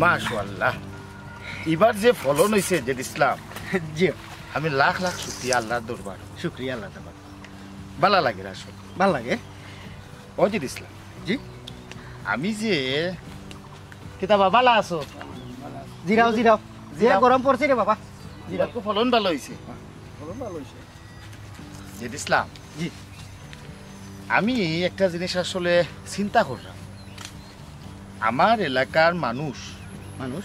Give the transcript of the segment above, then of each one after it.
মাশাআল্লাহ এবার যে ফলন হয়েছে যে ইসলাম জি আমি লাখ লাখ শুকরিয়া আল্লাহর দরবার শুক্রিয়া আল্লাহ তাআলা ভালো লাগে আসলে ভাল লাগে ও যে ইসলাম জি আমি যে কিতাবা ভালো আছো জিরাও জিরাও যে গরম পড়ছে রে বাবা জিরা তো ফলন ভালো হয়েছে গরম ভালো হইছে যে ইসলাম জি আমি একটা জিনিস আসলে চিন্তা করলাম আমার এলাকার মানুষ মানুষ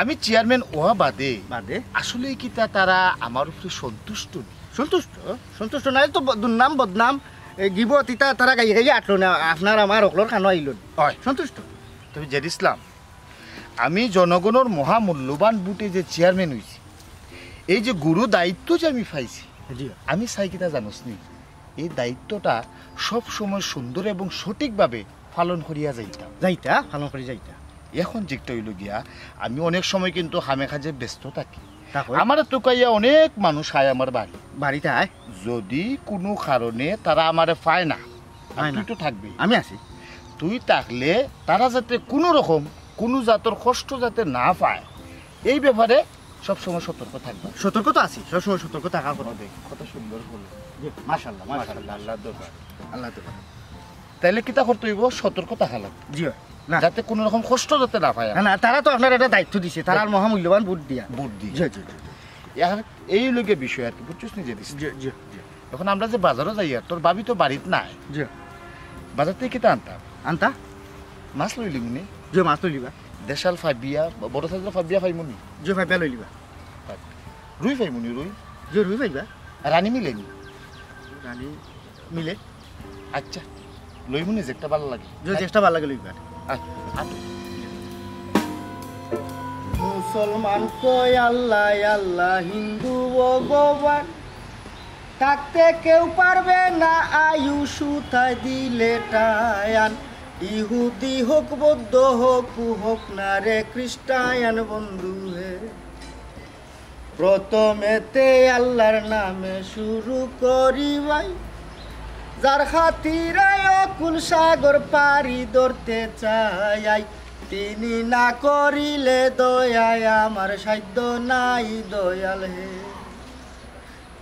আমি চেয়ারম্যান ওয়া বাদে বাদে আসলে কি তারা আমার উপরে সন্তুষ্ট সন্তুষ্ট সন্তুষ্ট নাই তো দুর্নাম বদনাম গিব তিতা তারা গাই গাই আটলো না আপনার আমার অকলর খানো আইল হয় সন্তুষ্ট তবে জেড ইসলাম আমি জনগণের মহামূল্যবান বুটে যে চেয়ারম্যান হয়েছি এই যে গুরু দায়িত্ব যে আমি পাইছি জি আমি চাই কিনা জানোস নি এই দায়িত্বটা সব সময় সুন্দর এবং সঠিকভাবে পালন করিয়া যাইতাম যাইতা ভালো করে যাইতা এখন যেটা হইল গিয়া আমি অনেক সময় কিন্তু হামে খাজে ব্যস্ত থাকি তারপর আমার তোকাইয়া অনেক মানুষ আয় আমার বাড়ি বাড়িতে আয় যদি কোনো কারণে তারা আমারে পায় না পায় না। তুই তো থাকবি আমি আছি তুই থাকলে তারা যাতে কোনো রকম কোনো জাতর কষ্ট যাতে না পায় এই ব্যাপারে সবসময় সতর্ক থাকবে সতর্ক তো আছি সবসময় সতর্ক থাকা করো দেখ কত সুন্দর হলো মাশাআল্লাহ মাশাআল্লাহ আল্লাহ দরবার আল্লাহ তো তাইলে কিতা করতে হইব সতর্ক থাকা লাগবে জি না যাতে কোনো রকম কষ্ট যাতে না পায় না তারা তো আপনার একটা দায়িত্ব দিছে তারা মহামূল্যবান বুট দিয়া বুট দিয়ে জি জি এই লোকে বিষয় আর কি বুঝছিস নিজে দিস জি জি এখন আমরা যে বাজারে যাই আর তোর ভাবি তো বাড়িতে নাই জি বাজার থেকে কিতা আনতাম আনতা মাছ লইলি মুনি যে মাছ লইলিবা দেশাল ফাইবিয়া বড় সাইজের ফাইবিয়া ফাইমুনি যে ভাই বেল লইলিবা রুই ফাইমুনি রুই যে রুই পাইবা রানী মিলেনি রানী মিলে আচ্ছা লইমুনি যে একটা ভালো লাগে যে চেষ্টা ভালো লাগে লইবা মুসলমান কয় আল্লাহ আল্লাহ হিন্দু ভগবান থাকতে কেউ পারবে না আয়ু সুতায় দিলে টায়ান ইহুদি হোক বৌদ্ধ হোক না রে খ্রিস্টায়ান বন্ধু হে প্রথমেতে আল্লাহর নামে শুরু করি ভাই যার খাতিরায় অকুল সাগর পারি ধরতে চাই তিনি না করিলে দয়ায় আমার সাধ্য নাই দয়াল হে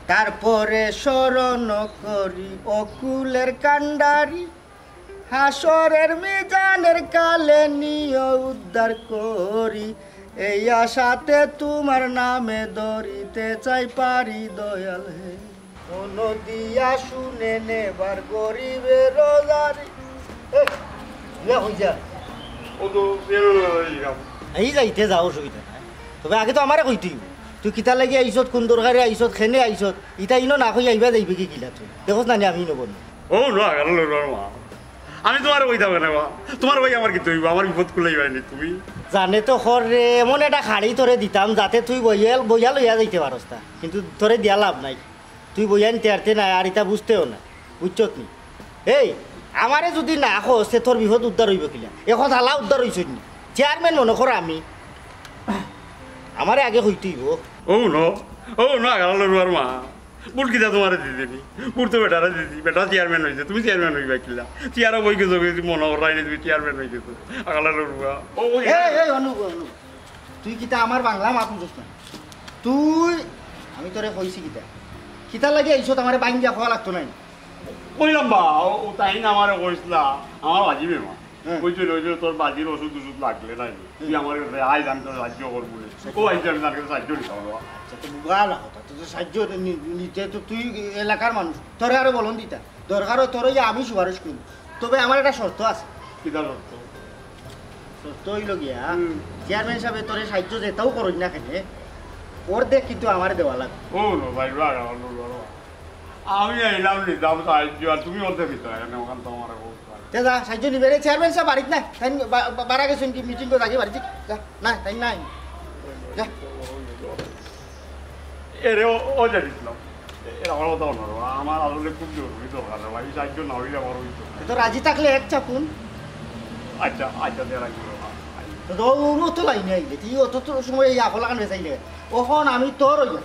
তারপরে স্মরণ করি অকুলের কান্ডারি হাসরের মিজানের কালে নিয়ে উদ্ধার করি এই আশাতে তোমার নামে ধরিতে চাই পারি দয়াল হে নদিয়া শুনে নেবার গরিবের রোজারি এই যাইতে যাও অসুবিধা নাই তবে আগে তো আমারে কইতেই তুই কিতা লাগি আইসত কোন দরকারে আইসত খেনে আইসত ইটা ইনো না কই আইবা যাইবে কি কিলা তুই দেখোস না আমি নব ও না মা আমি তোমার ওই যাবে না তোমার ওই আমার কি তুই আমার বিপদ খুলে যায়নি তুমি জানে তো খর রে এমন একটা খাড়ি তোরে দিতাম যাতে তুই বইয়া লইয়া যাইতে পারস তা কিন্তু তোরে দিয়া লাভ নাই তুই বইয়া নিতে আরতে নাই আর ইটা বুঝতেও না বুঝছত নি এই আমারে যদি না খোঁজ তোর বিপদ উদ্ধার হইব কিলা এখন হালা উদ্ধার হইছ নি চেয়ারম্যান মনে করো আমি আমারে আগে হইতেই ও না গালার মা বুট কিতা তোমার দিদি বুট তো বেটারা দিদি বেটা চেয়ারম্যান হয়েছে তুমি চেয়ারম্যান হইবা কিলা চেয়ারও বই গেছো মনে করাই তুমি চেয়ারম্যান হয়ে গেছো গালার তুই কিতা আমার বাংলা মা বুঝছ না তুই আমি তোরে কইছি কিতা কিতা লাগে আইসত আমার বাঙ্গিয়া খাওয়া লাগতো নাই কইলাম বা ও তাই না আমার কইসলা আমার বাজিবে মা কইছিল তোর বাজির ওষুধ ওষুধ লাগলে নাই তুই আমার আই জান তোর সাহায্য করবো ও আইসি আমি তার কাছে সাহায্য নিতাম আচ্ছা তো বুঝালা কথা তো সাহায্য নিতে তো তুই এলাকার মানুষ তোরে আরো বলন দিতা দরকার তোর আমি সুপারিশ করি তবে আমার একটা শর্ত আছে কিতা শর্ত শর্ত হইল গিয়া চেয়ারম্যান সাহেব তোরে সাহায্য যেটাও করুন না কেনে ওর দেখ কিন্তু আমার দেওয়া লাগবে ও নো ভাই আমি এলাম নিতাম সাহায্য আর তুমি অর্ধে ভিতরে ওখান তো আমার তে যা সাহায্য নিবে রে চেয়ারম্যান সাহেব বাড়িতে নাই তাই বারা গেছেন কি মিটিং করে থাকি বাড়িতে যা না তাই নাই যা এরে ও জানিছিলাম এর আমার কথা অন্য আমার আসলে খুব জরুরি দরকার ভাই সাহায্য না হইলে আমার হইতো তো রাজি থাকলে এক চাপুন আচ্ছা আচ্ছা দিয়ে রাখবো তো মতো লাইনে আইলে তুই অত সময় এই আফলা কান বেচাইলে ওখন আমি তোর হইয়া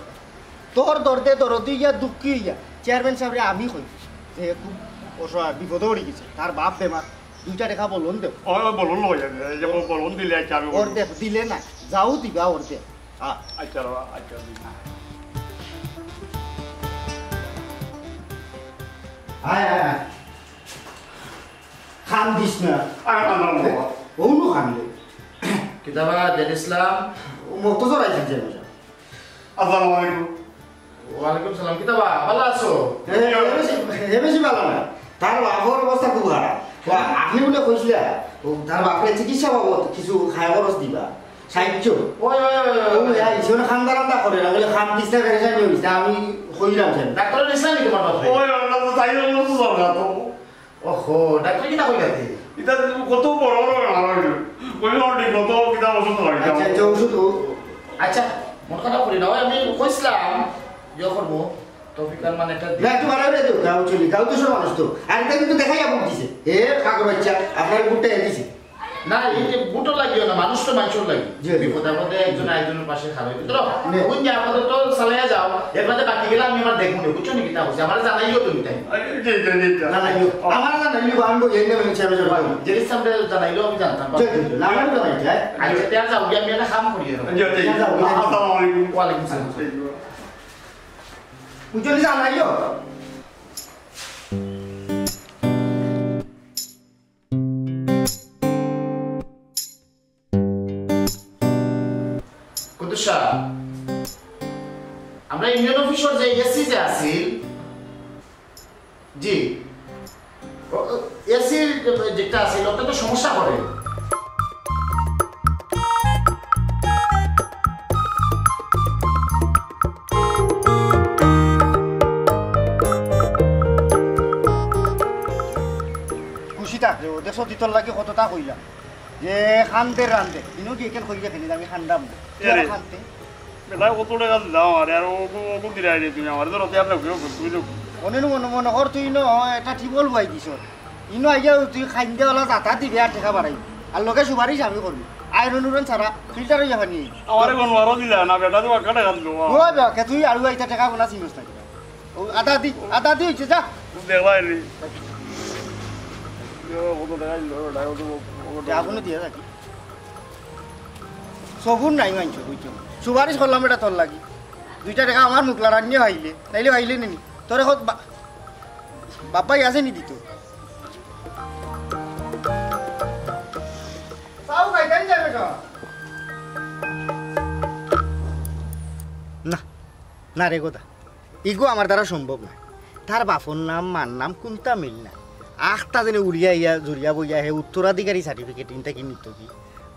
তোর দরদে দরদি ইয়া দুঃখী ইয়া চেয়ারম্যান সাহেব আমি কই যে খুব অসহায় বিপদে পড়ে গেছে তার বাপ বেমার 2টা টাকা বলুন দেব ও বলুন লই যাবে যেমন বলুন দিলে আচ্ছা আমি ওর দেব দিলে না যাও দিবা ওর দেব আচ্ছা আচ্ছা আয় আয় খান দিস না ওনো খানলে কিতাবা জেদ ইসলাম মত জড়াইছে যে আসসালামু আলাইকুম ওয়ালাইকুম সালাম কিতাবা ভালো আছো হে বেশি ভালো না তার বাপর অবস্থা খুব খারাপ আপনি বলে কইছিলা তার বাপের চিকিৎসা বাবদ কিছু খায় খরচ দিবা সাহায্য ওই ইসনে খান্দা রান্দা করে না বলে খান দিস না ফেরেশানি হইছে আমি কইলাম সেন ডাক্তার ইসলামী তোমার বাপে ওই আমরা তো তাই হলো তো সরকার তো ওহো ডাক্তার কিতা কইলাতে এটা কত বড় বড় আমার ওই অনেক কত কিতাব ওষুধ হয় আচ্ছা যে ওষুধ আচ্ছা মন খারাপ করি না ওই আমি কইছিলাম ইয়ে করবো তৌফিকার মানে একটা না একটু ভালো রে তো গাও চলি গাও তো সব মানুষ তো আর এটা কিন্তু দেখাই আপু দিছে এ কাকু বাচ্চা আপনার বুটটা দিছে না এই যে বুটো লাগিও না মানুষ তো মানুষের লাগি জি। বিপদ আপদে একজন আরেকজনের পাশে খাবে বুঝলো নে। ওই যে আমাদের তো চালাইয়া যাও এর মধ্যে বাকি গেলে আমি আমার দেখবো না বুঝছো নাকি তা হচ্ছে আমার জানাইও তুমি তাই না না ইউ আমার না ইউ আমি বই এনে আমি ছেড়ে চলে যাবো যে সামনে জানাইলো আমি জানতাম জি জি না আমার তো নাই যায় আচ্ছা তে যাও আমি একটা কাম করি আসসালামু আলাইকুম ওয়ালাইকুম সালাম উজলি জানাইও কুতুসা আমরা ইউনিয়ন অফিসার যে এসি যে আছি জি এসি যেটা আছে ওটা তো সমস্যা করে খুশি থাকলে ও দেখো দিতর লাগে কতটা কইলাম যে খানতে রান্দে ইনো কি এখান কইয়া ফেলি আমি খান্দাম এরে। খানতে বেলা কত টাকা দাও আর আর ও দিলাই তুমি আমার তো রতে আপনি তুমি তো অনেক মনে মনে কর তুই ন এটা টিবল বই দিছ ইনো আইয়া তুই খাইন্দে ওলা যাতা দিবি আর টেকা বাড়াই আর লগে সুপারিশ আমি করবি আইরন উরন ছাড়া ফিল্টার হইয়া পানি আমার কোন মারো দিলা না বেটা তো কাটা কাট লো ও কে তুই আর আইতা টেকা কোনা চিনস না ও আদা দি হইছে যা দেখলাই নি কত টাকা লো টাকা তো আপনি দিয়ে থাকি সবুর নাই মানছো বুঝছো সুপারিশ করলাম এটা তোর লাগি 2টা টাকা আমার মুখলা রান্নিয়ে হাইলে নাইলে হাইলে নি তোর এখন বাপ্পাই আছে নি দিত না না রে গোদা ইগো আমার দ্বারা সম্ভব না তার বাপর নাম মার নাম কোনটা মিল না আখটা যেন উড়িয়া ইয়া জুড়িয়া বইয়া হে উত্তরাধিকারী সার্টিফিকেট ইনটা কি নিত কি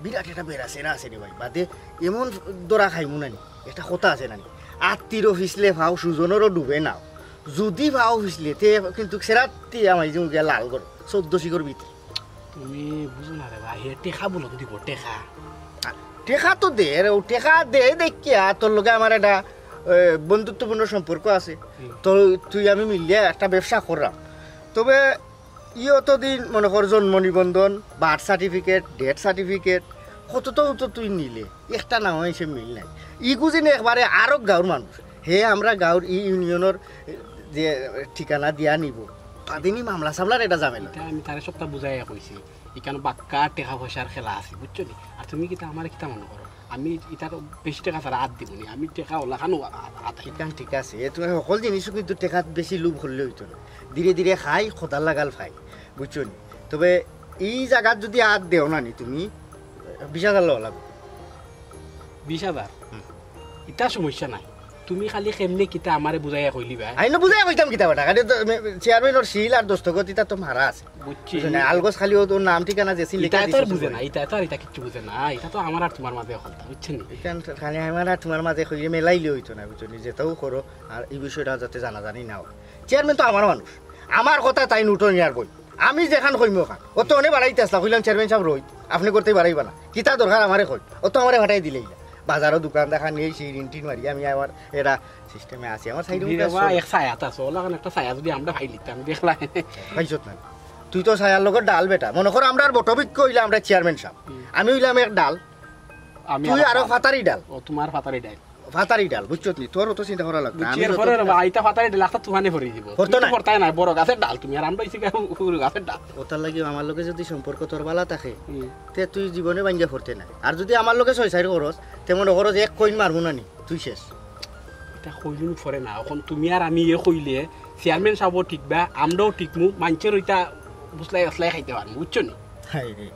বিরাট একটা বেড়াছে আছে রে ভাই বাদে এমন দরা খাইমু নানি একটা কথা আছে নানি আত্মীয় ফিসলে ভাও সুজনেরও ডুবে নাও যদি ভাও ফিসলে তে কিন্তু সেরাতি আমার যে গিয়া লাল গর 14 শিকর ভিতরে তুমি বুঝো না রে ভাই টেকা বলো দিব টেকা টেকা তো দে রে ও টেকা দে দেখিয়া তোর লগে আমার একটা বন্ধুত্বপূর্ণ সম্পর্ক আছে তো তুই আমি মিলিয়ে একটা ব্যবসা করলাম তবে অতদিন মনে কর জন্ম নিবন্ধন বার্থ সার্টিফিকেট ডেথ সার্টিফিকেট কতটাও তো তুই নিলে একটা নাম হিসে মিল নাই ইগু যেন একবারে আরো গাঁর মানুষ হে আমরা গাঁর ইউনিয়নের যে ঠিকানা দিয়া নিব তাদিনই মামলা সামলার এটা ঝামেলা এটা আমি তারে সপ্তাহ বুঝাই কইছি এখানে বাক্কা টেকা পয়সার খেলা আছে বুঝছো নি আর তুমি কিতা আমার কিতা মনে করো আমি ইটার বেশি টাকা ছাড়া হাত দিব নি আমি টেকা ওলা খানো হাত ঠিক আছে তুমি সকল জিনিসও কিন্তু টেকাত বেশি লোভ হলে হইতো না ধীরে ধীরে খাই খোদার লাগাল খাই বুঝছো নি তবে এই জায়গাত যদি হাত দেও না নি তুমি 20,000 লওয়া লাগবে 20,000 ইটা সমস্যা নাই তুমি খালি কেমনে কিতা আমারে বুঝাই কইলি ভাই আইনো বুঝাই কইতাম কিতা বেটা কাটে চেয়ারম্যানের সিল আর দস্তখত এটা তো মারা আছে বুঝছি বুঝছো না আলগোস খালি ওর নাম ঠিকানা যে সিল ইটা লেখা তো আর দিছে বুঝে না ইটা তো আর এটা কিচ্ছু বুঝে না এটা তো আমার আর তোমার মাঝে কথা বুঝছেন নি এখান খালি আমার আর তোমার মাঝে কইলে মেলাইলে হইতো না বুঝছো নি যেটাও করো আর এই বিষয়টা যাতে জানাজানি না হয় চেয়ারম্যান তো আমার মানুষ আমার কথা তাই নুটো নিয়ার বই আমি যেখান কইমো খান ও তো অনেক বাড়াইতে আসলা কইলাম চেয়ারম্যান সাহেব রই আপনি করতেই বাড়াইবা না কিতা দরকার আমারে কই ও তো আমারে ভাটাই দিলেই বাজারও দোকান দেখা নেই সেই রিনটিন মারি আমি আমার এরা সিস্টেমে আছি আমার সাইডে এক ছায়াত আছে ওলা একটা ছায়া যদি আমরা ভাই লিখতাম দেখলাই পাইছত না তুই তো ছায়ার লগত ডাল বেটা মনে করো আমরা বটবিক হইলাম আমরা চেয়ারম্যান সাহেব আমি হইলাম এক ডাল আমি তুই আরো ফাতারি ডাল ও তোমার ফাতারি ডাই ফাতারি ডাল বুঝছত নি তোর তো চিন্তা করা লাগবে আমি বুঝিয়ে পরে আইতা ফাতারে ডালটা তুফানে ভরে দিব হতো না। পড়তাই না বড় গাছের ডাল তুমি আর আমরা হইছি পুরো গাছের ডাল ওটার লাগি আমার লগে যদি সম্পর্ক তোর বালা থাকে তে তুই জীবনে বাঙ্গা করতে নাই আর যদি আমার লগে ছয় চারি করস তেমন খরচ এক কইন মারবো না নি তুই শেষ এটা কইলুন পরে না এখন তুমি আর আমি এ কইলে চেয়ারম্যান সাহেব ঠিকবা আমরাও ঠিকমু মানুষের ওইটা বুঝলাই আসলাই খাইতে পারবো বুঝছো নি হাই রে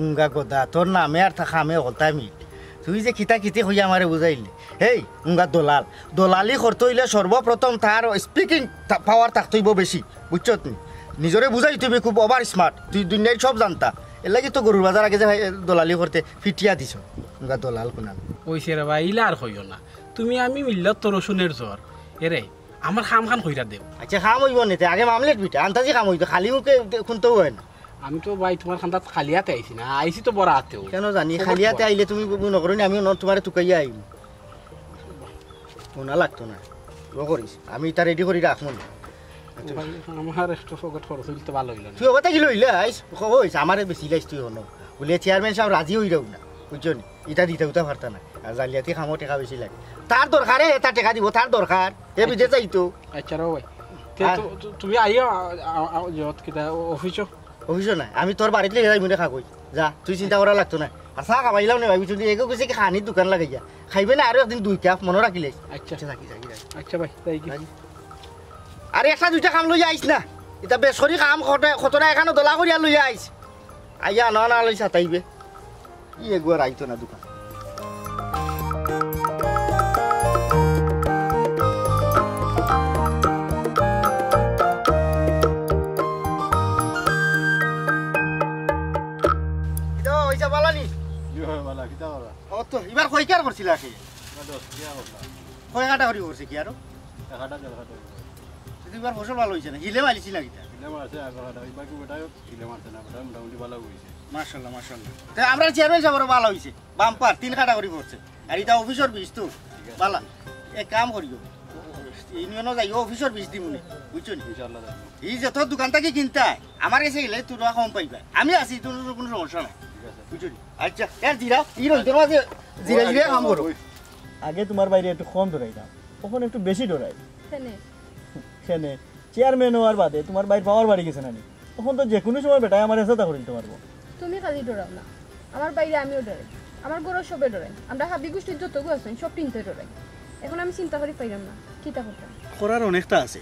উঙ্গা গদা তোর নামে আর থাকা আমি হলতা মিট তুই যে খিতা খিতি হইয়া আমারে বুঝাইলি হেই উঙ্গা দলাল দলালি করতে হইলে সর্বপ্রথম তার স্পিকিং পাওয়ার থাকতেইব বেশি বুঝছত নি নিজরে বুঝাই তুমি খুব ওভার স্মার্ট তুই দুনিয়ার সব জানতা এর লাগি তো গরুর বাজার আগে যে দলালি করতে ফিটিয়া দিছ উঙ্গা দলাল কোনা ওইসে রে ভাই ইলা আর কইও না তুমি আমি মিল্লত তোর রসুনের জ্বর এরে আমার খাম খান কইরা দেব আচ্ছা খাম হইব নিতে আগে মামলেট বিটা আন্তাজি খাম হইতো খালি মুখে খুনতেও হয় না আমি তো ভাই তোমার খান্দাত খালিয়াতে আইছি না আইছি তো বড় হাতেও কেন জানি খালিয়াতে আইলে তুমি নকরি আমি তোমার টুকাইয়া আইম শোনা লাগতো না ও করিস আমি এটা রেডি করি রাখবো না ভাই, আমার একটু ফকট খরচ হইলে তো ভালো হইল না তুই ওটা কি লইলে আইস কইস আমারে বেশি লাইস তুই হনো বলে চেয়ারম্যান সাহেব রাজি হই যাও না বুঝছো নি এটা দিতে উঠা পারতা না আর জালিয়াতি খামো টাকা বেশি লাগে তার দরকারে তার টাকা দিব তার দরকার এ বিদে চাইতো আচ্ছা রো ভাই তুমি আইও যত কিটা অফিসও অফিসও নাই আমি তোর বাড়িতে লেগে যাই মনে খা কই যা তুই চিন্তা করা লাগতো না আর চা খাবাইলাম না ভাবিছো এগো গেছে কি খানির দোকান লাগাইয়া খাইবে না আরো একদিন 2 কাপ মনে রাখিলে আচ্ছা থাকি থাকি আচ্ছা ভাই তাই কি আরে একটা দুইটা কাম লই আইস না এটা বেসরি কাম খতরা এখানে দলা করিয়া লই আইস আইয়া না লই সাতাইবে ই এগুয়ার আইতো না দোকান এবার কই কার করছিল আকে কয় কাটা করি করছে কি আরো এবার ফসল ভালো হয়েছে না হিলে মালিছি না কিটা মাশাআল্লাহ মাশাআল্লাহ তা আমরা চেয়ারম্যান সাহেব ভালো হইছে বাম্পার 3 কাটা করি করছে আর এটা অফিসর বিশ তো ভালো এক কাম করিও ইউনিয়নও যাই অফিসর বিশ দিমুনে বুঝছো নি ইনশাআল্লাহ এই যে তোর দোকান থেকে কিনতে আমার কাছে গেলে তোর কম পাইবা আমি আছি তোর কোনো সমস্যা নাই বুঝছো নি আচ্ছা এর জিরা এই রইতে মাঝে জিরা জিরা কাম করো আগে তোমার বাইরে একটু কম ডরাইতাম তখন একটু বেশি ডরাই কেনে সেনে চেয়ারম্যান হওয়ার বাদে তোমার বাইর পাওয়ার বাড়ি গেছে নানি তখন তো যে কোনো সময় বেটায় আমার এসাতা করে দিতে পারবো তুমি খালি ডরাও না আমার বাইরে আমিও ডরাই আমার গরু সবে ডরাই আমরা হাবি গোষ্ঠীর যতগু আছেন সব তিনটে ডরাই এখন আমি চিন্তা করি পাইলাম না কিতা করতাম করার অনেকটা আছে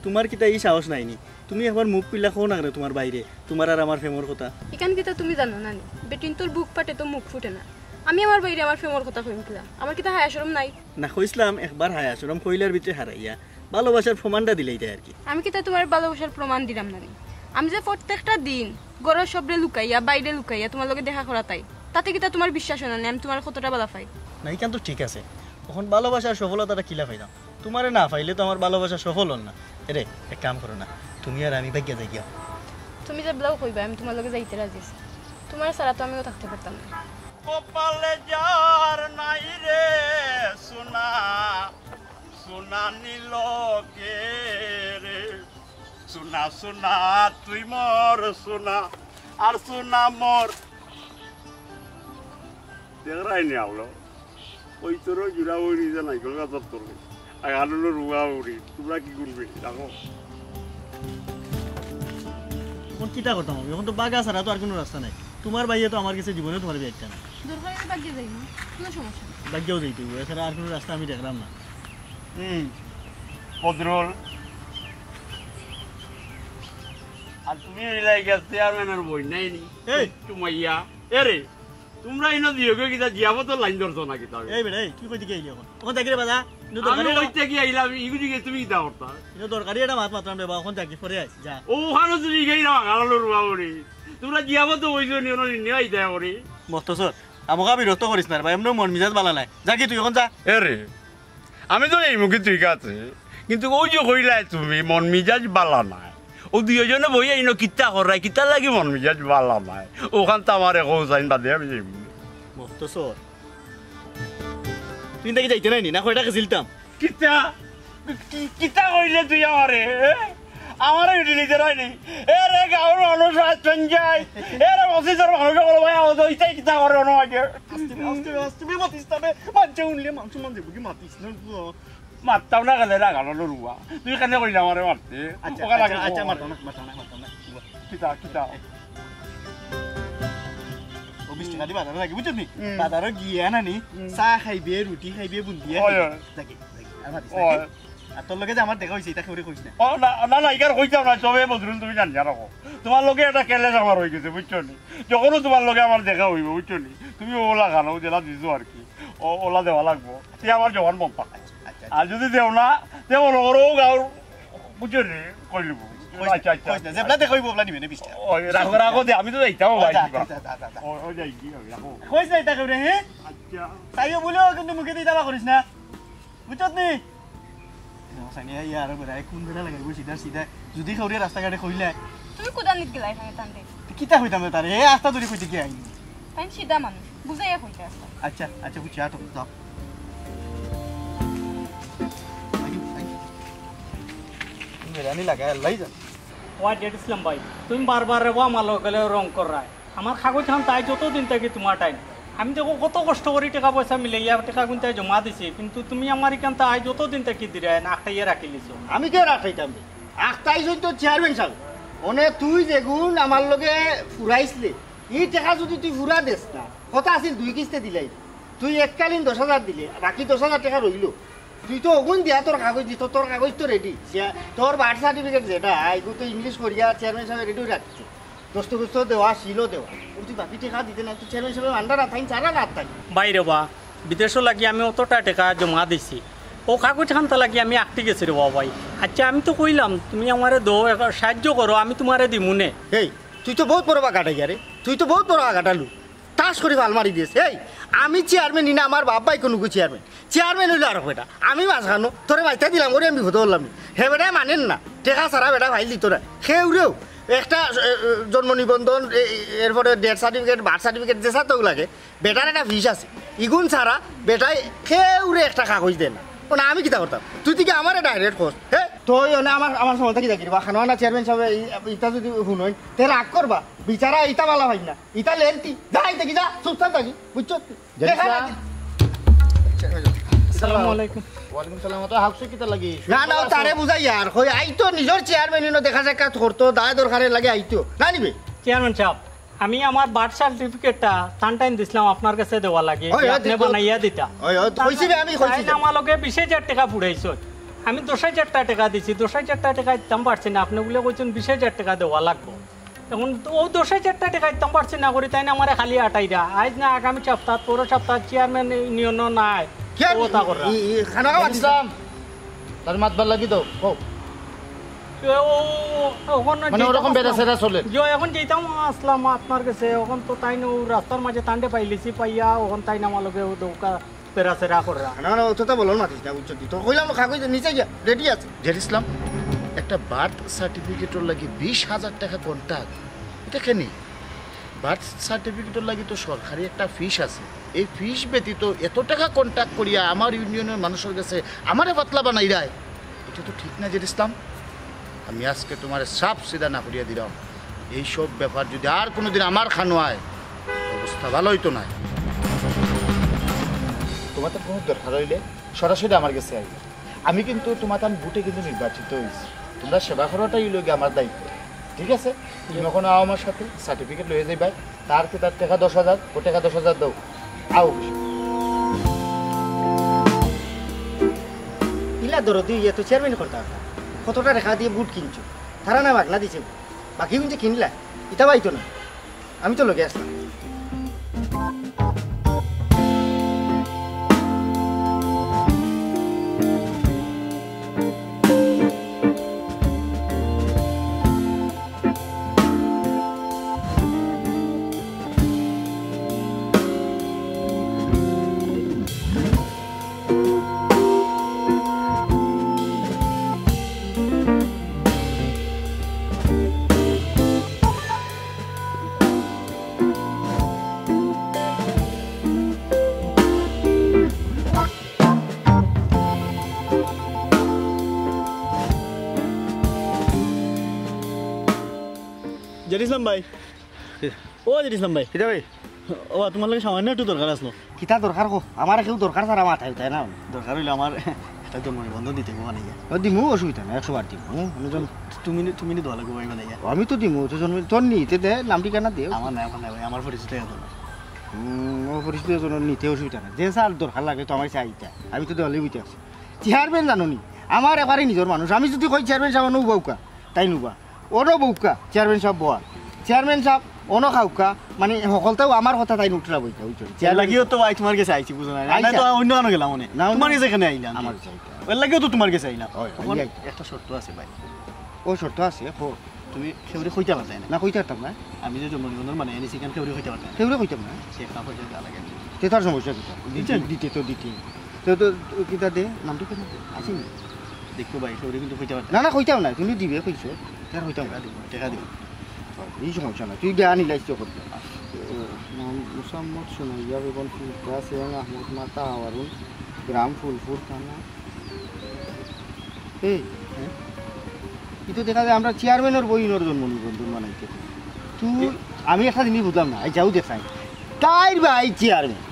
তোমার কিতা এই সাহস নাইনি তুমি একবার মুখ পিল্লা খো না করে তোমার বাইরে তোমার আর আমার ফেমর কথা এখান কিতা তুমি জানো না নি বেটিন তোর বুক ফাটে তো মুখ ফুটে না আমি আমার বাইরে আমার ফেমর কথা কইম কিলা আমার কিতা হায়া শরম নাই না কইসলাম একবার হায়া শরম কইলার ভিতরে হারাইয়া ভালোবাসার প্রমাণটা দিলেই তাই আর কি আমি কিতা তোমার ভালোবাসার প্রমাণ দিলাম না নি আমি যে প্রত্যেকটা দিন গরুর সবরে লুকাইয়া বাইরে লুকাইয়া তোমার লগে দেখা করা তাই তাতে কিতা তোমার বিশ্বাস হয় না আমি তোমার কতটা বালা পাই না এখান তো ঠিক আছে তখন ভালোবাসার সফলতাটা কিলা পাইলাম তোমারে না পাইলে তো আমার ভালোবাসা সফল হল না রে এক কাম করো না তুমি আর আমি ভাগ্যা যাই গিয়া তুমি যে ব্লাউ কইবা আমি তোমার লগে যাইতে রাজি আছি তোমার ছাড়া তো আমিও থাকতে পারতাম না কপালে যার নাই রে সোনা সোনা নীল কে রে সোনা সোনা তুই মর সোনা আর সোনা মর দেখরাই নি আলো ওই তোর জুড়া উড়ি জানাই কলকাতা তোর আর আলুলো রুয়া উড়ি তোমরা কি করবে দেখো এখন কিটা করতাম আমি এখন তো বাগা ছাড়া তো আর কোনো রাস্তা নাই তোমার বাইরে তো আমার কাছে জীবনে তোমার বিয়ে একটা না দরকার আমি বাগিয়ে যাই না কোনো সমস্যা নেই ভাগ্যও যাইতে হবে এছাড়া আর কোনো রাস্তা আমি দেখলাম না বদরুল আর তুমি এলাই গেছে চেয়ারম্যানের বই নাই নি এই তুমাইয়া এরে তোমরা ইনো দিও গে কিটা জিয়াবো তো লাইন ধরছো না কিটা এই বেটা এই তুই কই দিকে আইলি এখন এখন দেখরে বাজা আমি ওইতে কি আইলাম ইগুদি গে তুমি কিটা করতা ইনো দরকারি এটা মাত মাত্রাম রে বা এখন থাকি পরে আইস যা ও হানো তুমি গেই না গালো রুবাউরি তোমরা জিয়াবো তো ওইজো নিও নি আই দেয় ওরে মস্তসর আমাকে বিরক্ত করিস না ভাই এমন মন মিজাজ বালা নাই যা কি তুই এখন যা এরে আমি তো এই মুখে ঠিক আছে কিন্তু ওই যে কইলাই তুমি মন মিজাজ বালা নাই ও দুইজনে বই আইনো কিতা করাই কিতা লাগি মন মিজাজ বালা নাই ওখান তো আমার একো সাইন বাদে আমি মস্তসর তুই দেখি যাইতে নাই না কয়টা গেছিলতাম কিতা কিতা কইলে তুই আমারে আমার এটি নিজের হয়নি এরে গাঁর মানুষ আসছেন যায় এরে অফিসের মানুষ ভাই ওইটাই কিতা করে অনেক তুমি মাতিস তবে মানছে উনলে মাংস মান দেবো কি মাতিস না মারতাম না গেলে রাগানো রুয়া তুই কেন কইলে আমারে মারতে আচ্ছা মারতাম না কিতা কিতা 20 টাকা দি বাজারে লাগি বুঝছনি বাজারে গিয়া না নি চা খাইবে রুটি খাইবে বুন্দিয়া দেখি আমার আর তোর লগে যে আমার দেখা হইছে এটা করে কইছ না না না ইকার কইতাম না তবে বদরুল তুমি জানিয়া রাখো তোমার লগে একটা কেলেস আমার হয়ে গেছে বুঝছো নি যখনও তোমার লগে আমার দেখা হইব বুঝছো নি তুমি ওলা খানো জেলা দিছো আর কি ওলা দেওয়া লাগবো সে আমার জবান মন পাকা আর যদি দেও না দেও নগরও গাঁর বুঝছো নি কই লিব আচ্ছা আচ্ছা যেবলা দেখাইব বলা নিবে না 20 টাকা ওই রাখো রাখো দে আমি তো যাইতাম ভাই ওই যাই কি রাখো কইছ না এটা করে হে আচ্ছা তাইও বলেও কিন্তু মুখে দিয়ে দাবা করিস না বুঝছত নি সানি ইয়ার বড় কোন বেলা লাগাইব সিধা সিধা যদি খাউরে রাস্তাঘাটে কইলা তুমি কুদানিত গেলাই খানে টানতে কিতা হইতাম তারে এ আস্তা ধরে কইতে কি আইনি তাই সিধা মানুষ বুঝাইয়া কইতে আসা আচ্ছা আচ্ছা বুঝছি আটো যাও বেরানি লাগাই লাই যা ওয়া ডেট ইসলাম ভাই তুমি বারবার রে মালো গেলে রং কর রায় আমার কাগজ খান তাই যতদিন থেকে তোমার টাইম আমি দেখো কত কষ্ট করে টাকা পয়সা মিলে ইয়া টাকা কিন্তু জমা দিছি কিন্তু তুমি আমার এখান তাই যতদিন থেকে দিরে না আটটাইয়া রাখি লিছো আমি কে রাখাইতাম আখতাই তো চেয়ারম্যান সাহেব ওনে তুই যেগুন আমার লগে ফুরাইছলে এই টাকা যদি তুই ফুরা দেস না কথা আছিল 2 কিস্তে দিলাই তুই এককালীন 10,000 দিলে বাকি 10,000 টাকা রইল তুই তো ওগুন দিয়া তোর কাগজ দিত তোর কাগজ তো রেডি তোর বার্থ সার্টিফিকেট যেটা এগুলো তো ইংলিশ করিয়া চেয়ারম্যান সাহেব রেডি রাখছে দস্তখত দেওয়া শিলও দেওয়া তুই বাকি টাকা দিতে না তুই চেয়ারম্যান সাহেব আন্ডার থাকি চারা না থাকি বাইরে বা বিদেশও লাগি আমি অতটা টাকা জমা দিছি ও কাগজ খানটা লাগি আমি আটটি গেছি রে ভাই আচ্ছা আমি তো কইলাম তুমি আমারে দো সাহায্য করো আমি তোমারে দিমুনে এই তুই তো বহুত বড় বাগাটা ইয়ারে তুই তো বহুত বড় বাগাটালু তাস করে আলমারি দিয়েছে এই আমি চেয়ারম্যান না আমার বাবাই কোনো চেয়ারম্যান হইলো আর বেটা আমি মাছ খানো তোরে বাইতে দিলাম ওরে আমি ভূত বললাম হে বেটা মানেন না টেকা ছাড়া বেটা ভাই দিত না সেউরেও একটা জন্ম নিবন্ধন এরপরে ডেথ সার্টিফিকেট বার্থ সার্টিফিকেট যে সাথেও লাগে বেটার একটা ফিস আছে ইগুন ছাড়া বেটাই সেউরে একটা কাগজ দেয় না না আমি কিতা করতাম তুই থেকে আমার ডাইরেক্ট খোঁজ হ্যাঁ তুই আমার সময় থাকি দেখি বা খানো না চেয়ারম্যান সাহেব ইটা যদি শুনই তে রাগ করবা বিচারা ইটা বালা ভাই না ইটা লেনতি যাই দেখি যা চুপচাপ থাকি বুঝছো আসসালামু আলাইকুম ওয়ালাইকুম সালাম তো হাউসে কিতা লাগি না না তারে বুঝাই আর কই আইতো নিজের চেয়ারম্যান দেখা যায় কাজ করতো দায় দরকারে লাগে আইতো না নিবে চেয়ারম্যান সাহেব আমি আমার বার্থ সার্টিফিকেটটা টাইম দিছিলাম আপনার কাছে দেওয়া লাগে আপনি বানাইয়া দিতা কইছি আমি কইছি আমার লগে 20,000 টাকা পুড়াইছো আমি 10,000 টাকা দিছি 10,000 টাকা দিতাম পারছি না আপনি বলে কইছেন 20,000 টাকা দেওয়া লাগবে এখন ও 10,000 টাকা দিতাম পারছি না করি তাই না আমার খালি আটাইরা আজ না আগামী সপ্তাহ পরের সপ্তাহ চেয়ারম্যান ইউনিয়ন নাই কথা করা খানা ইসলাম তার মাতবার লাগি তো মানে ওরকম বেড়া সেরা চলে এখন যেতাম আসলাম আপনার কাছে এখন তো তাই না রাস্তার মাঝে টান্ডে পাইলিছি পাইয়া ওখান তাই না আমার লগে দৌকা পেরা সেরা করে না না ওটা বলো মাতিস না বুঝছো তো কইলাম কাগজ নিচে গিয়া রেডি আছে জের ইসলাম একটা বার্থ সার্টিফিকেটের লাগি 20,000 টাকা কন্ট্যাক্ট এটা কেন বার্থ সার্টিফিকেটের লাগি তো সরকারি একটা ফিস আছে এই ফিস ব্যতীত এত টাকা কন্ট্যাক্ট করিয়া আমার ইউনিয়নের মানুষের কাছে আমারে পাতলা বানাই রায় এটা তো ঠিক না জের ইসলাম আমি আজকে তোমার সাপ সিধা না করিয়া দিলাম এইসব ব্যাপার যদি আর কোনোদিন আমার খানো হয় অবস্থা ভালো হইতো না তোমার তো কোনো দরকার হইলে সরাসরি আমার কাছে আইবে আমি কিন্তু তোমার তার বুটে কিন্তু নির্বাচিত হয়েছি তোমরা সেবা করাটাই লোকে আমার দায়িত্ব ঠিক আছে তুমি এখন আও আমার সাথে সার্টিফিকেট লয়ে যাই ভাই তার টাকা 10,000 ও টাকা 10,000 দাও আও ইলা ধরো তুই তো চেয়ারম্যান করতে কতটা রেখা দিয়ে বুট কিনছো তারা না বাগলা দিছে বাকি কিন্তু কিনলা ইটা পাইতো না আমি তো লোকে আসলাম ইসলাম ভাই ও ইসলাম ভাই কিতা ভাই ও তোমার লাগে সামান্য একটু দরকার আসলো কিতা দরকার কো আমার কেউ দরকার ছাড়া মাথায় তাই না দরকার হইলে আমার একটা জন্মনিবন্ধ দিতে গো মানে ও দিমু অসুবিধা নাই 100 বার দিমু আমি তুমি নি দোয়া লাগবে ভাই মানে আমি তো দিমু তো জন্ম তোর নিতে দে নাম ঠিকানা দে আমার নাই ভাই আমার পরিচিত এত না ও পরিস্থিতি জন্য নিতে অসুবিধা নাই যে স্যার দরকার লাগে তো আমার চাইতা আমি তো দেওয়ালে বুঝতে আছি চেয়ারম্যান জানো নি আমার এবারে নিজের মানুষ আমি যদি কই চেয়ারম্যান সাহেব নো বউকা তাই নুবা ওনো বউকা চেয়ারম্যান সাহেব বয়া চেয়ারম্যান সাহেব অনো খাউকা মানে সকলতেও আমার কথা তাই নুটরা বইতা বুঝছো চেয়ার লাগিও তো ভাই তোমার কাছে আইছি বুঝো না না তো অন্য আনো গেলাম মনে না, তোমার কাছে এখানে আইলাম আমার চাইতা ওর লাগিও তো তোমার কাছে আইলাম ওই, তখন ওই, একটা শর্ত আছে ভাই ও শর্ত আছে হো তুমি খেউরে কইতে পারতে না না কইতে পারতাম না আমি যে জন্মনিবন্ধন মানে এনেছি কেন খেউরে কইতে পারতে না সেগুলো কইতাম না সে একটা পয়সা দেওয়া লাগে তে তার সমস্যা কিতা দিতে তো দিতে তো তো কিতা দে নামটি কেন আছে নি দেখো ভাই খেউরে কিন্তু কইতে পারতে না না কইতাম না তুমি দিবে কইছো তার কইতাম না টাকা দিব এই সমস্যা না তুই জ্ঞান ইলাইছো করতে নাম মুসাম্মদ সুমাইয়া বেগম ফুলকা সিং আহমদ মাতা হাওয়ারুন গ্রাম ফুলপুর থানা এই কিন্তু দেখা যায় আমরা চেয়ারম্যানের বইনের জন্ম নিবন্ধন বানাইতে তুই আমি একটা জিনিস বুঝলাম না এই যাও দেখাই তাই ভাই চেয়ারম্যান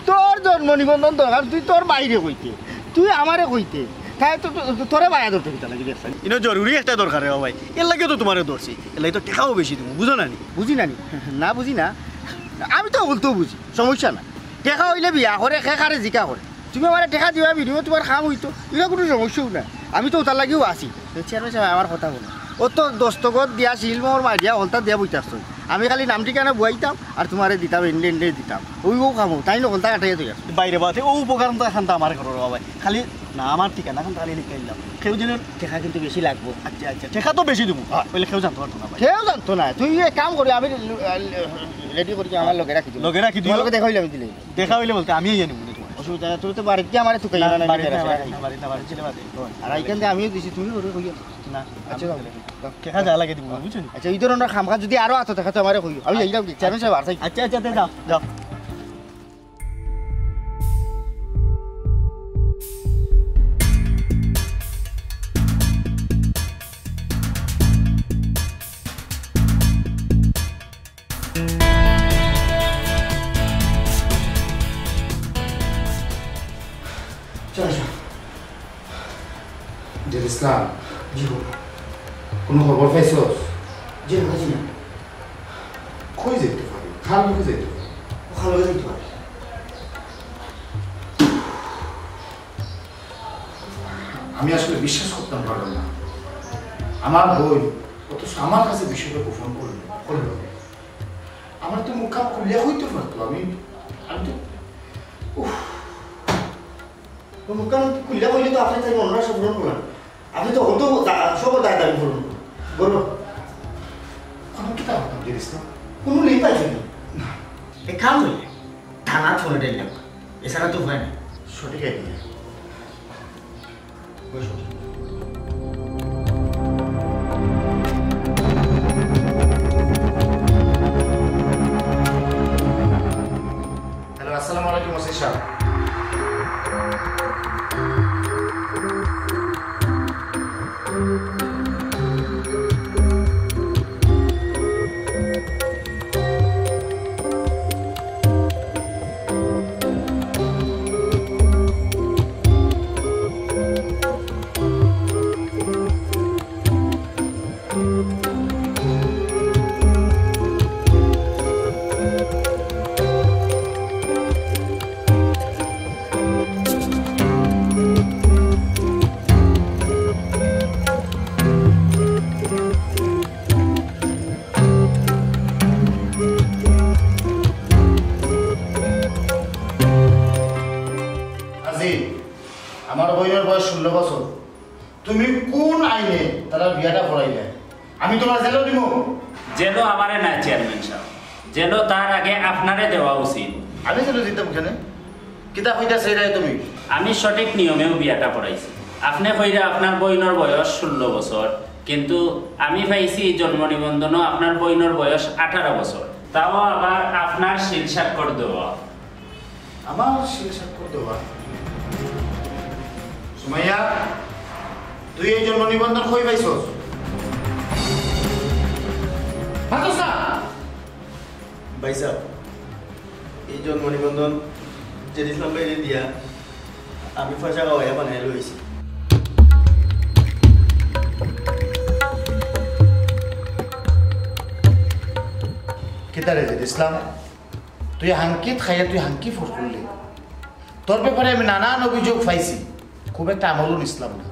তোর জন্ম নিবন্ধন দরকার তুই তোর বাইরে কইতে তুই আমারে কইতে তাই তো তোরে বাইরে ধরতে কিতা লাগি দেখছাই ইনো জরুরি একটা দরকার রে ভাই এর লাগে তো তোমারে ধরছি এর লাগে তো টাকাও বেশি দিব বুঝো না নি বুঝি না নি না বুঝি না আমি তো উল্টো বুঝি সমস্যা না টেকা হইলে বিয়া করে খেকারে জিকা করে তুমি আমার টেকা দিবা বিনিময় তোমার কাম হইতো এটা কোনো সমস্যাও না আমি তো ওটার লাগিও আছি চেয়ারম্যান সাহেব আমার কথা বলো ও তো দস্তখত দিয়া শিল মোহর মার দিয়া হলতা দিয়া বইতে আসতো আমি খালি নাম ঠিকানা বুয়াইতাম আর তোমারে দিতাম এন্ডে এন্ডে দিতাম ওই ও কামো তাই না হলতা কাটাইয়া তুই বাইরে বাতে ও উপকার তো এখন তো আমার ঘরের ভাই খালি না আমার ঠিকানা এখন খালি লিখে দিলাম কেউ যেন টেকা কিন্তু বেশি লাগবো আচ্ছা আচ্ছা টাকা তো বেশি দিব বলে কেউ জানতে পারতো না ভাই কেউ জানতো না তুই এক কাম করি আমি রেডি করি আমার লগে রাখি দিই লগে রাখি দিও। তোমার লগে দেখা হইলে আমি দিলে দেখা হইলে বলতে আমি জানি মনে তোমার অসুবিধা নাই তুই তো বাড়িতে আমার তুই কাইনা না বাড়ি ছেলে বাদে আর এইখান থেকে আমিও দিছি তুমি ওরে কইয়া না আচ্ছা টাকা যা লাগে দিব বুঝছো আচ্ছা এই ধরনের খামখা যদি আরো আতো দেখা তো আমারে কইও আমি এইটা চেয়ারম্যান সাহেব আর আচ্ছা আচ্ছা যাও যাও ইসলাম জি কোনো খবর পাইছস জি বুঝি না কই যেতে পারি খাল মুখে যেতে পারি ওখানে লগে যাইতে পারে আমি আসলে বিশ্বাস করতাম পারলাম না আমার বই অথচ আমার কাছে বিষয়টা গোপন করলো আমার তো মুখ কাপ খুলিয়া হইতে পারতো আমি তো তো মুখান খুললে কইলে তো আপনি তাই অন্যরা সব গ্রহণ করলেন আপনি তো হতো সব দায় দাবি করুন বলুন কোনো কিতাব হতাম যে ইসলাম কোনো লিঙ্ক পাইছেন না এক কাম হইলে থানা ফোনে দিলাম এছাড়া তো হয় না সঠিক আইডিয়া হ্যালো আসসালামু আলাইকুম ওসি সাহেব আমার বইয়ের বয়স 16 বছর তুমি কোন আইনে তারা বিয়াটা করাইলে আমি তোমার জেলে দিব জেলো আমারে না চেয়ারম্যান সাহেব জেলো তার আগে আপনারে দেওয়া উচিত আমি জেলে দিতাম কেন কিতা কইতা চাই তুমি আমি সঠিক নিয়মেও বিয়াটা পড়াইছি আপনি কইরা আপনার বইনর বয়স 16 বছর কিন্তু আমি পাইছি জন্ম নিবন্ধনও আপনার বইনর বয়স 18 বছর তাও আবার আপনার শিল স্বাক্ষর দেওয়া আমার শিল স্বাক্ষর দেওয়া সুমাইয়া তুই এই জন্ম নিবন্ধন কই পাইছস মারতস না ভাই সাহেব এই জন্ম নিবন্ধন যে ইসলাম বাইরে দিয়া আমি পয়সা খাওয়াইয়া বানাই লইছি কিতারে যে ইসলাম তুই হাঙ্কিত খাইয়া তুই হাঙ্কি ফোর করলি তোর ব্যাপারে আমি নানান অভিযোগ পাইছি খুব একটা আমলও ইসলাম না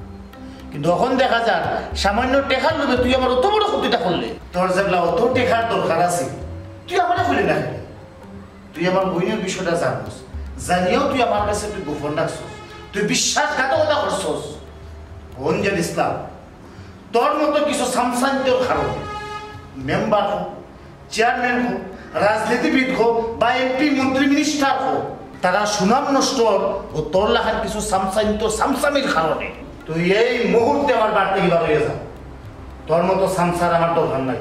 কিন্তু এখন দেখা যাক সামান্য টেকার লোভে তুই আমার অত বড় ক্ষতিটা করলে তোর যেগুলা অত টেকার দরকার আছে তুই আমার খুলে না খেলে তুই আমার বইনের বিষয়টা জানোস জানিয়েও তুই আমার কাছে তুই গোপন রাখছস তুই বিশ্বাসঘাতকতা করছস রঞ্জন ইসলাম তোর মতো কিছু সামসান্তের কারণ মেম্বার হোক চেয়ারম্যান হোক রাজনীতিবিদ হোক বা এমপি মন্ত্রী মিনিস্টার হোক তারা সুনাম নষ্ট ও তোর লেখার কিছু সামসান্ত সামসামির কারণে তুই এই মুহূর্তে আমার বাড়তে গিয়ে হয়ে যা তোর মতো সামসার আমার দরকার নাই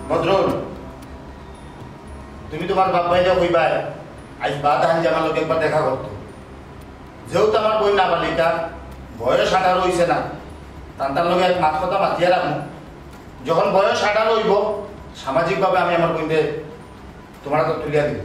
বদরুল তুমি তোমার বাপ ভাইরা কইবা আজ বাদ আনজে আমার লোক একবার দেখা করতো যেহেতু আমার বই না বালিকা বয়স 18 হইছে না তার লগে এক মাত কথা মাতিয়া রাখুন যখন বয়স 18 হইব সামাজিকভাবে আমি আমার বইতে তোমার তো তুলিয়া দিব